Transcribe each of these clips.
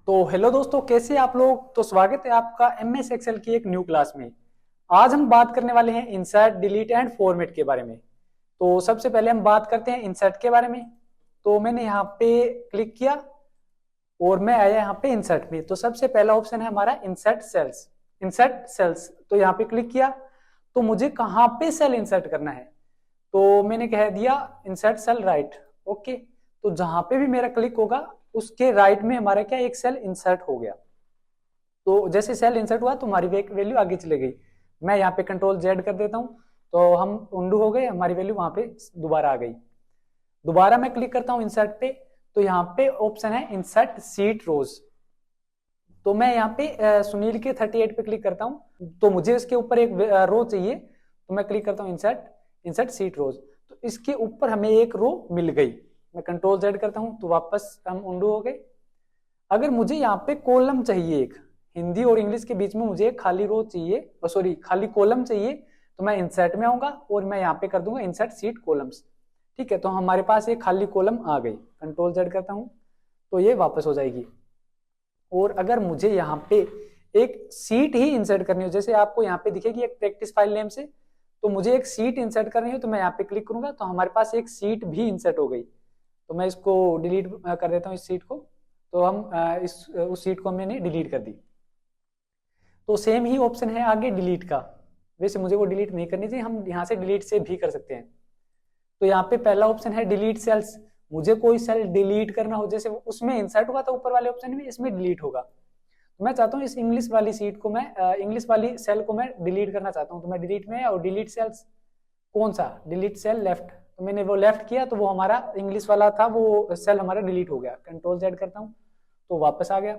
तो हेलो दोस्तों, कैसे आप लोग। तो स्वागत है आपका एमएस एक्सेल की एक न्यू क्लास में। आज हम बात करने वाले हैं इंसर्ट, डिलीट एंड फॉर्मेट के बारे में। तो सबसे पहले हम बात करते हैं इंसर्ट के बारे में। तो मैंने यहाँ पे क्लिक किया और मैं आया यहाँ पे इंसर्ट में। तो सबसे पहला ऑप्शन है हमारा इंसर्ट सेल्स। इंसर्ट सेल्स, तो यहाँ पे क्लिक किया तो मुझे कहाँ पे सेल इंसर्ट करना है। तो मैंने कह दिया इंसर्ट सेल राइट। ओके, तो जहां पे भी मेरा क्लिक होगा उसके राइट में हमारा क्या एक सेल इंसर्ट हो गया। तो जैसे सेल इंसर्ट हुआ तो हमारी वैल्यू आगे चली गई। मैं यहाँ पे कंट्रोल जेड कर देता हूँ तो हम उंडू हो गए, हमारी वैल्यू वहां पे दोबारा आ गई। दोबारा मैं क्लिक करता हूँ इंसर्ट पे, तो यहाँ पे ऑप्शन है इंसर्ट सीट रोज। तो मैं यहाँ पे सुनील के 38 पे क्लिक करता हूँ, तो मुझे इसके ऊपर एक रो चाहिए। तो मैं क्लिक करता हूँ इंसर्ट, इंसर्ट सीट रोज। तो इसके ऊपर हमें एक रो मिल गई। मैं कंट्रोल जेड करता हूँ तो वापस हम उंडू हो गए। अगर मुझे यहाँ पे कॉलम चाहिए, एक हिंदी और इंग्लिश के बीच में मुझे एक खाली रो चाहिए, सॉरी खाली कॉलम चाहिए, तो मैं इंसर्ट में आऊंगा और मैं यहाँ पे कर दूंगा इंसर्ट सीट कॉलम्स। ठीक है, तो हमारे पास एक खाली कॉलम आ गई। कंट्रोल जेड करता हूँ तो ये वापस हो जाएगी। और अगर मुझे यहाँ पे एक सीट ही इंसर्ट करनी हो, जैसे आपको यहाँ पे दिखेगी एक प्रैक्टिस फाइल नेम से, तो मुझे एक सीट इंसर्ट करनी हो तो मैं यहाँ पे क्लिक करूंगा तो हमारे पास एक सीट भी इंसर्ट हो गई। तो मैं इसको डिलीट कर देता हूँ इस सीट को। तो हम उस सीट को मैंने डिलीट कर दी। तो सेम ही ऑप्शन है आगे डिलीट का। वैसे मुझे वो डिलीट नहीं करनी चाहिए, हम यहाँ से डिलीट से भी कर सकते हैं। तो यहाँ पे पहला ऑप्शन है डिलीट सेल्स। मुझे कोई सेल डिलीट करना हो, जैसे उसमें इंसर्ट हुआ था ऊपर वाले ऑप्शन में, इसमें डिलीट होगा। तो मैं चाहता हूँ इस इंग्लिश वाली सीट को मैं इंग्लिश वाली सेल को मैं डिलीट करना चाहता हूँ। तो मैं डिलीट में और डिलीट सेल्स, कौन सा डिलीट सेल लेफ्ट। तो मैंने वो लेफ्ट किया तो वो हमारा इंग्लिश वाला था, वो सेल हमारा डिलीट हो गया। कंट्रोल जेड करता हूँ तो वापस आ गया।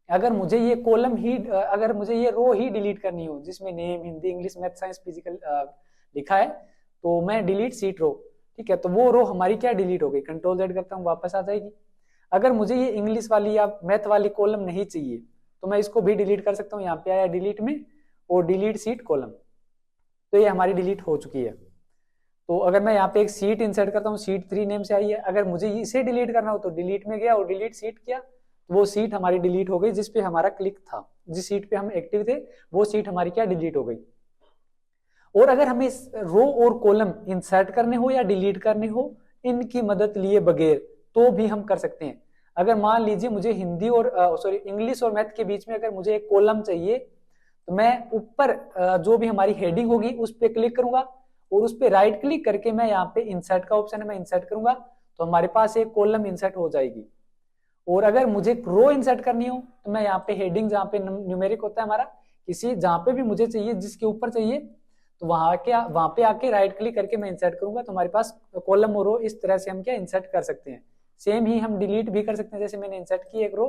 अगर मुझे ये कॉलम ही अगर मुझे ये रो ही डिलीट करनी हो जिसमें name, Hindi, English, math, science, physical लिखा है, तो मैं डिलीट सीट रो। ठीक है, तो वो रो हमारी क्या डिलीट हो गई। कंट्रोल जेड करता हूँ वापस आ जाएगी। अगर मुझे ये इंग्लिश वाली या मैथ वाली कॉलम नहीं चाहिए तो मैं इसको भी डिलीट कर सकता हूँ। यहाँ पे आया डिलीट में और डिलीट सीट कॉलम, तो ये हमारी डिलीट हो चुकी है। तो अगर मैं यहाँ पे एक सीट इंसर्ट करता हूँ, सीट 3 नेम से आई है, अगर मुझे इसे डिलीट करना हो तो डिलीट में गया और डिलीट सीट किया, तो वो सीट हमारी डिलीट हो गई जिस पे हमारा क्लिक था, जिस सीट पे हम एक्टिव थे वो सीट हमारी क्या डिलीट हो गई। और अगर हमें रो और कॉलम इंसर्ट करने हो या डिलीट करने हो इनकी मदद लिए बगैर, तो भी हम कर सकते हैं। अगर मान लीजिए मुझे हिंदी और सॉरी इंग्लिश और मैथ के बीच में अगर मुझे एक कॉलम चाहिए, तो मैं ऊपर जो भी हमारी हेडिंग होगी उस पर क्लिक करूंगा और उस पर राइट क्लिक करके मैं यहाँ पे इंसर्ट का ऑप्शन है, मैं इंसर्ट करूंगा तो हमारे पास एक कॉलम इंसर्ट हो जाएगी। और अगर मुझे रो इंसर्ट करनी हो तो मैं यहाँ पे हेडिंग जहाँ पे न्यूमेरिक होता है हमारा, किसी जहाँ पे भी मुझे चाहिए जिसके ऊपर चाहिए, तो वहां पे आके राइट क्लिक करके मैं इंसर्ट करूंगा तो हमारे पास कॉलम और रो इस तरह से हम क्या इंसर्ट कर सकते हैं। सेम ही हम डिलीट भी कर सकते हैं, जैसे मैंने इंसर्ट की एक रो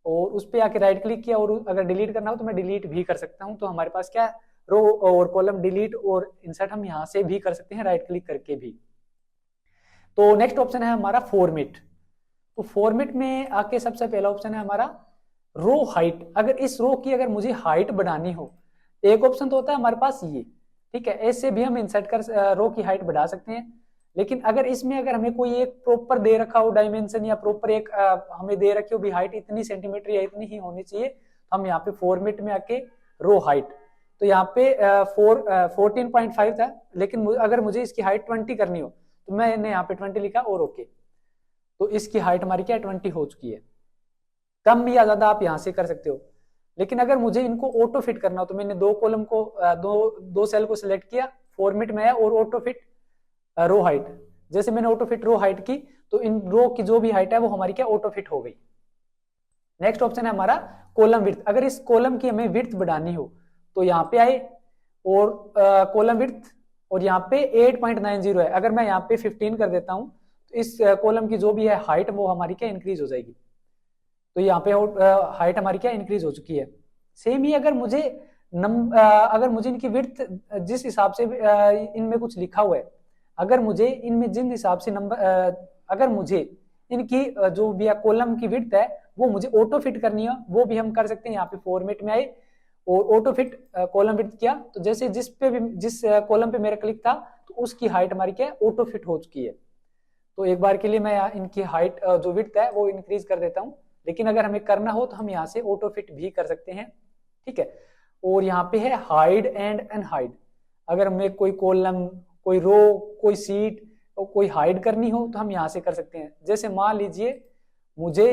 और उस पर आके राइट क्लिक किया और अगर डिलीट करना हो तो मैं डिलीट भी कर सकता हूँ। तो हमारे पास क्या रो और कॉलम डिलीट और इंसर्ट हम यहाँ से भी कर सकते हैं राइट क्लिक करके भी। तो नेक्स्ट ऑप्शन है हमारा फॉर्मेट। तो फॉर्मेट में आके सबसे पहला ऑप्शन है हमारा रो हाइट। अगर इस रो की अगर मुझे हाइट बढ़ानी हो, एक ऑप्शन तो होता है हमारे पास ये, ठीक है, ऐसे भी हम इंसर्ट कर रो की हाइट बढ़ा सकते हैं। लेकिन अगर इसमें अगर हमें कोई एक प्रॉपर दे रखा हो डायमेंशन या प्रॉपर एक हमें दे रखी हो भी हाइट इतनी सेंटीमीटर या इतनी ही होनी चाहिए, तो हम यहाँ पे फॉर्मेट में आके रो हाइट, तो यहाँ पे 14.5 था, लेकिन अगर मुझे इसकी हाइट 20 करनी हो तो मैंने यहाँ पे 20 लिखा और ओके। तो इसकी हाइट हमारी क्या 20 हो चुकी है। कम या ज्यादा आप यहाँ से कर सकते हो। लेकिन अगर मुझे इनको ऑटो फिट करना हो तो मैंने दो कॉलम को दो सेल को सिलेक्ट किया, फॉर्मेट में आया और ऑटो फिट रो हाइट। जैसे मैंने ऑटो फिट रो हाइट की तो इन रो की जो भी हाइट है वो हमारी क्या ऑटो फिट हो गई। नेक्स्ट ऑप्शन है हमारा कॉलम विड्थ। अगर इस कॉलम की हमें विड्थ बढ़ानी हो तो यहाँ पे आए और कॉलम विड्थ और यहाँ पे 8.90 है, अगर मैं यहाँ पे 15 कर देता हूँ तो इस कॉलम की जो भी है हाइट वो हमारी क्या इंक्रीज हो जाएगी। तो यहाँ पे हाइट हमारी क्या इंक्रीज हो चुकी है। सेम ही अगर मुझे अगर मुझे इनकी विड्थ जिस हिसाब से इनमें कुछ लिखा हुआ है, अगर मुझे इनमें जिन हिसाब से नंबर अगर मुझे इनकी जो भी कॉलम की विड्थ है वो मुझे ऑटो फिट करनी है, वो भी हम कर सकते हैं। यहाँ पे फॉर्मेट में आए और ऑटो फिट कॉलम विड्थ किया तो जैसे जिस कॉलम पे मेरा क्लिक था तो उसकी हाइट हमारी क्या ऑटो फिट हो चुकी है। तो एक बार के लिए मैं इनकी हाइट जो विड्थ है वो इंक्रीज कर देता हूँ, लेकिन अगर हमें करना हो तो हम यहाँ से ऑटो फिट भी कर सकते हैं, ठीक है। और यहाँ पे है हाइड एंड अनहाइड, अगर हमें कोई कॉलम, कोई रो, कोई सीट और कोई हाइड करनी हो तो हम यहाँ से कर सकते हैं। जैसे मान लीजिए मुझे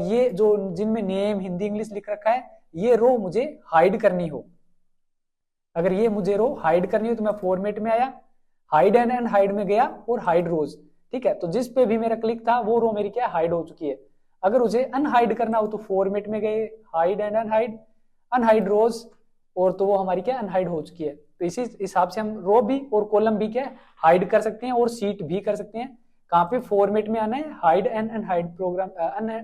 ये जो जिनमें नेम हिंदी इंग्लिश लिख रखा है, ये रो मुझे हाइड करनी हो, अगर ये मुझे रो हाइड करनी हो तो मैं फॉर्मेट में आया, हाइड एंड अनहाइड में गया और हाइड रोज, ठीक है। तो जिस पे भी मेरा क्लिक था वो रो मेरी क्या हाइड हो चुकी है। अगर मुझे अनहाइड करना हो तो फॉर्मेट में गए, हाइड एंड अनहाइड, अनहाइड रोज, और तो वो हमारी क्या अनहाइड हो चुकी है। तो इसी हिसाब से हम रो भी और कॉलम भी क्या हाइड कर सकते हैं और सीट भी कर सकते हैं। कहाँ पे फॉर्मेट में आना है, hide and unhide program,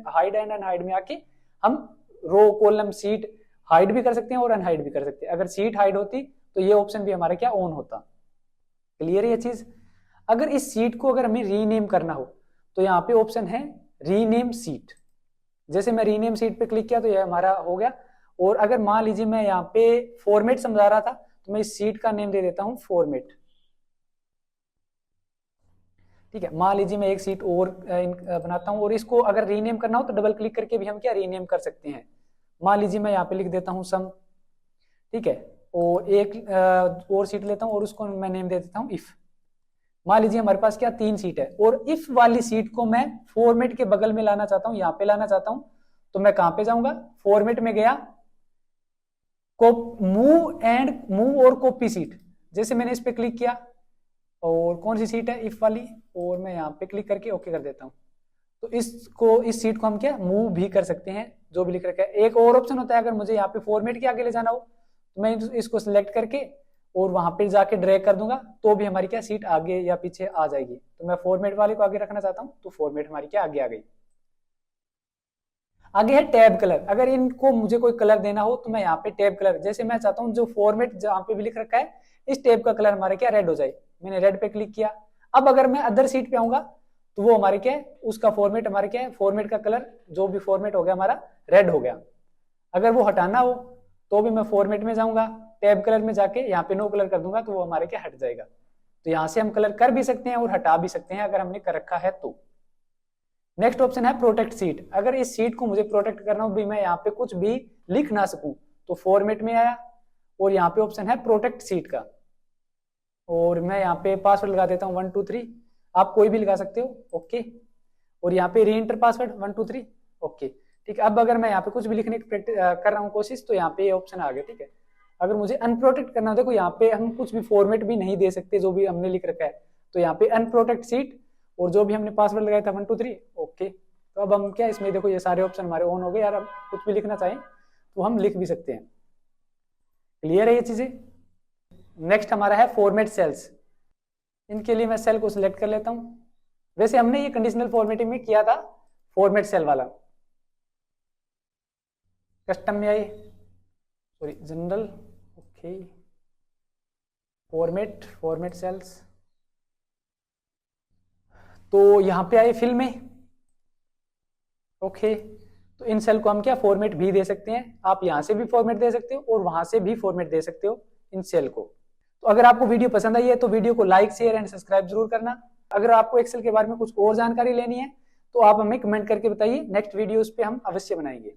hide and unhide में आके हम रो कॉलम सीट हाइड भी कर सकते हैं और अनहाइड भी कर सकते हैं। अगर सीट हाइड होती तो ये ऑप्शन भी हमारा क्या ऑन होता। क्लियर है ये चीज। अगर इस सीट को अगर हमें रीनेम करना हो तो यहाँ पे ऑप्शन है रीनेम सीट, जैसे मैं रीनेम सीट पे क्लिक किया तो ये हमारा हो गया। और अगर मान लीजिए मैं यहाँ पे फॉर्मेट समझा रहा था तो मैं इस सीट का नेम दे देता हूं फॉर्मेट, ठीक है। मान लीजिए मैं एक सीट और बनाता हूं और इसको अगर रीनेम करना हो तो डबल क्लिक करके भी हम क्या रीनेम कर सकते हैं। मान लीजिए मैं यहाँ पे लिख देता हूं सम, ठीक है, और एक और सीट लेता हूं और उसको मैं नेम दे देता हूं इफ। मान लीजिए हमारे पास क्या 3 सीट है और इफ वाली सीट को मैं फॉर्मेट के बगल में लाना चाहता हूं, यहाँ पे लाना चाहता हूं, तो मैं कहां पे जाऊंगा, फॉर्मेट में गया, मूव और कॉपी सीट, जैसे मैंने इस पे क्लिक किया और कौन सी सीट है इफ वाली, और मैं यहाँ पे क्लिक करके ओके कर देता हूँ। तो इस सीट को हम क्या मूव भी कर सकते हैं, जो भी लिख रखा है। एक और ऑप्शन होता है, अगर मुझे यहाँ पे फॉर्मेट के आगे ले जाना हो तो मैं इसको सिलेक्ट करके और वहां पे जाके ड्रैग कर दूंगा तो भी हमारी क्या सीट आगे या पीछे आ जाएगी। तो मैं फॉर्मेट वाले को आगे रखना चाहता हूँ तो फॉर्मेट हमारी क्या आगे आ गई। आगे है टैब कलर, अगर इनको मुझे कोई कलर देना हो तो मैं यहाँ पे टैब कलर, जैसे मैं चाहता हूँ जो फॉर्मेट जहाँ पे भी लिख रखा है इस टैब का कलर हमारे क्या रेड हो जाए, मैंने रेड पे क्लिक किया। अब अगर मैं अदर सीट पे आऊंगा तो वो हमारे क्या है, उसका फॉर्मेट हमारे क्या है, फॉर्मेट का कलर जो भी फॉर्मेट हो गया हमारा रेड हो गया। अगर वो हटाना हो तो भी मैं फॉर्मेट में जाऊंगा, टैब कलर में जाके यहाँ पे नो कलर कर दूंगा तो वो हमारे क्या हट जाएगा। तो यहाँ से हम कलर कर भी सकते हैं और हटा भी सकते हैं अगर हमने कर रखा है तो। नेक्स्ट ऑप्शन है प्रोटेक्ट सीट, अगर इस सीट को मुझे प्रोटेक्ट करना हो भी मैं यहाँ पे कुछ भी लिख ना सकूं तो फॉर्मेट में आया और यहाँ पे ऑप्शन है प्रोटेक्ट सीट का, और मैं यहाँ पे पासवर्ड लगा देता हूँ 1 2 3, आप कोई भी लगा सकते हो, ओके। और यहाँ पे री एंटर पासवर्ड 1 2 3, ओके, ठीक है। अब अगर मैं यहाँ पे कुछ भी लिखने की कर रहा हूँ कोशिश तो यहाँ पे ये ऑप्शन आ गया, ठीक है। अगर मुझे अनप्रोटेक्ट करना हो, देखो यहाँ पे हम कुछ भी फॉर्मेट भी नहीं दे सकते जो भी हमने लिख रखा है, तो यहाँ पे अनप्रोटेक्ट सीट और जो भी हमने पासवर्ड लगाया था 1 2 3, ओके। तो अब हम क्या इसमें देखो ये सारे ऑप्शन हमारे ऑन हो गए यार, अब कुछ भी लिखना चाहें तो हम लिख भी सकते हैं। क्लियर है ये चीजें। नेक्स्ट हमारा है फॉर्मेट सेल्स, इनके लिए मैं सेल को सिलेक्ट कर लेता हूं। वैसे हमने ये कंडीशनल फॉर्मेटिंग में किया था फॉर्मेट सेल वाला, कस्टम में आए, sorry general, okay, format cells, तो यहां पे आए फिल में, ओके। तो इन सेल को हम क्या फॉर्मेट भी दे सकते हैं, आप यहां से भी फॉर्मेट दे सकते हो और वहां से भी फॉर्मेट दे सकते हो इन सेल को। तो अगर आपको वीडियो पसंद आई है तो वीडियो को लाइक शेयर एंड सब्सक्राइब जरूर करना। अगर आपको एक्सेल के बारे में कुछ और जानकारी लेनी है तो आप हमें कमेंट करके बताइए, नेक्स्ट वीडियो उस पर हम अवश्य बनाएंगे।